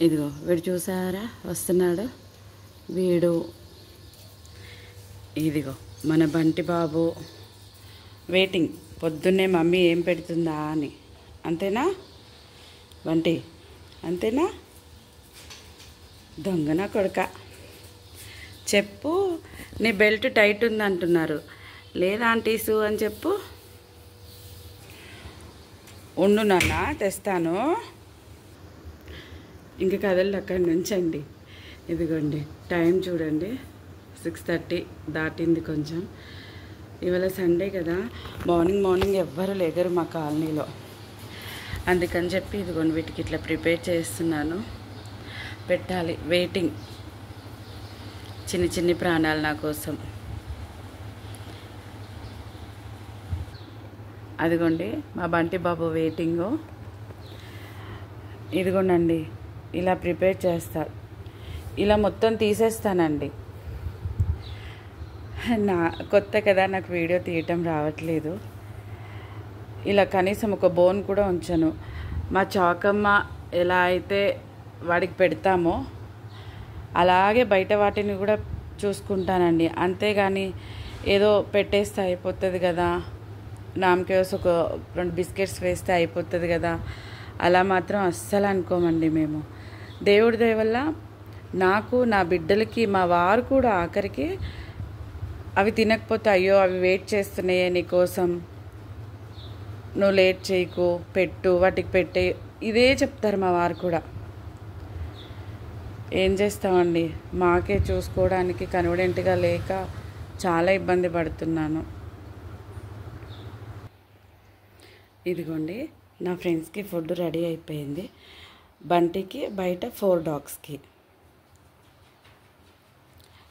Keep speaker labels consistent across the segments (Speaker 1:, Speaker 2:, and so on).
Speaker 1: ఇదిగో వీడు చూసారా వస్తున్నాడు వీడు. ఇదిగో మన బంటి బాబు వెయిటింగ్, పొద్దున్నే మమ్మీ ఏం పెడుతుందా అని. అంతేనా బంటి, అంతేనా? దొంగన కొడుక. చెప్పు, నీ బెల్ట్ టైట్ ఉంది అంటున్నారు. లేదా ఆంటీసు అని చెప్పు. ఉండు నాన్న తెస్తాను. ఇంక కదలు అక్కడి నుంచండి. ఇదిగోండి టైం చూడండి, 6:30 దాటింది కొంచెం. ఇవాళ సండే కదా, మార్నింగ్ ఎవ్వరు లేగరు మా కాలనీలో. అందుకని చెప్పి ఇదిగోండి వీటికి ఇట్లా ప్రిపేర్ చేస్తున్నాను. పెట్టాలి, వెయిటింగ్. చిన్ని ప్రాణాలు నా కోసం. అదిగోండి మా బంటి బాబు వెయిటింగు. ఇదిగోండి ఇలా ప్రిపేర్ చేస్తా. ఇలా మొత్తం తీసేస్తానండి. నా కొత్త కదా, నాకు వీడియో తీయటం రావట్లేదు. ఇలా కనీసం ఒక బోన్ కూడా ఉంచను. మా చాకమ్మ ఎలా అయితే వాడికి పెడతామో అలాగే బయట వాటిని కూడా చూసుకుంటానండి. అంతేగాని ఏదో పెట్టేస్తే అయిపోతుంది కదా, నామకేసి ఒక 2 బిస్కెట్స్ వేస్తే అయిపోతుంది కదా, అలా మాత్రం అస్సలు అనుకోమండి మేము. దేవుడి దయ వల్ల నాకు, నా బిడ్డలకి, మా వారు కూడా ఆఖరికి అవి తినకపోతే అయ్యో అవి వెయిట్ చేస్తున్నాయే నీకోసం, నువ్వు లేట్ చేయకు, పెట్టు, వాటికి పెట్టే, ఇదే చెప్తారు మా వారు కూడా. ఏం చేస్తామండి, మాకే చూసుకోవడానికి కన్వీనియంట్గా లేక చాలా ఇబ్బంది పడుతున్నాను. ఇదిగోండి నా ఫ్రెండ్స్కి ఫుడ్ రెడీ అయిపోయింది. బంటికి బయట 4 డాగ్స్కి.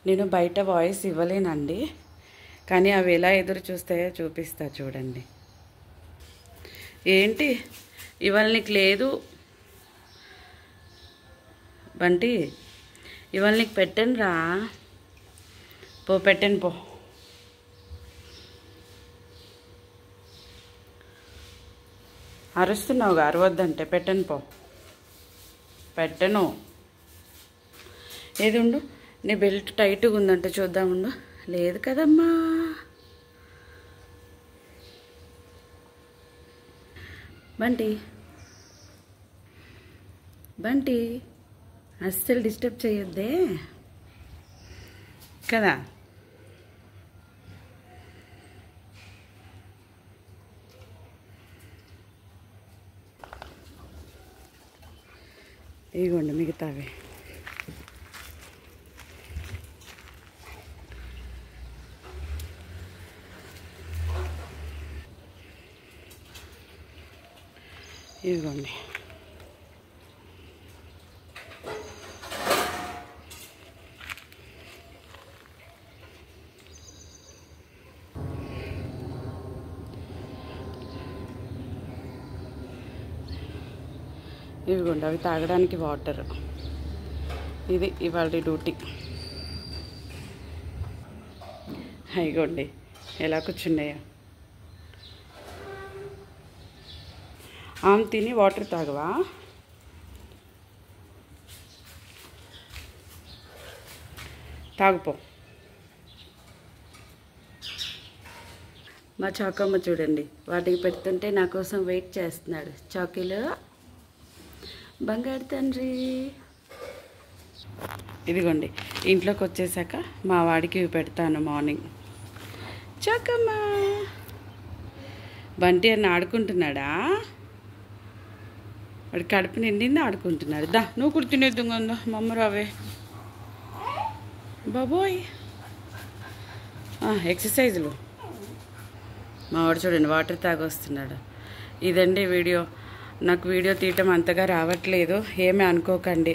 Speaker 1: నేను బయట వాయిస్ ఇవ్వలేనండి, కానీ అవి ఎలా ఎదురు చూస్తాయో చూపిస్తా చూడండి. ఏంటి ఇవాళ నీకు లేదు బంటి, ఇవాళ నీకు పెట్టను రా, పో పెట్టను పో. అరుస్తున్నావుగా, అరవద్దంటే. పెట్టను పో, పెట్టను. ఏది ఉండు, నీ బెల్ట్ టైట్గా ఉందంటే చూద్దాముండు. లేదు కదమ్మా. బంటి బంటి అస్సలు డిస్టర్బ్ చేయొద్దే కదా. ఇదిగోండి మిగతావి. ఇదిగోండి ఇవిగోండి అవి తాగడానికి వాటర్. ఇది ఇవాళ డ్యూటీ. ఇగోండి ఎలా కూర్చున్నాయో. ఆమె తిని వాటర్ తాగవా? తాగుపో. మా చాకమ్మ చూడండి, వాటికి పెడుతుంటే నా కోసం వెయిట్ చేస్తున్నాడు. చాకీలు బంగారు తండ్రి. ఇదిగోండి ఇంట్లోకి వచ్చేసాక మా వాడికి ఇవి పెడతాను మార్నింగ్. చాకమ్మ బంటి అని ఆడుకుంటున్నాడా? వాడి కడుపు నిండింది, ఆడుకుంటున్నాడు. దా నువ్వు కూడా తినేద్దుగా ఉందో మమ్మ రావే బాబోయ్. ఎక్సర్సైజులు. మా వాడు చూడండి వాటర్ తాగొస్తున్నాడు. ఇదండి వీడియో. నాకు వీడియో తీయటం అంతగా రావట్లేదు, ఏమీ అనుకోకండి.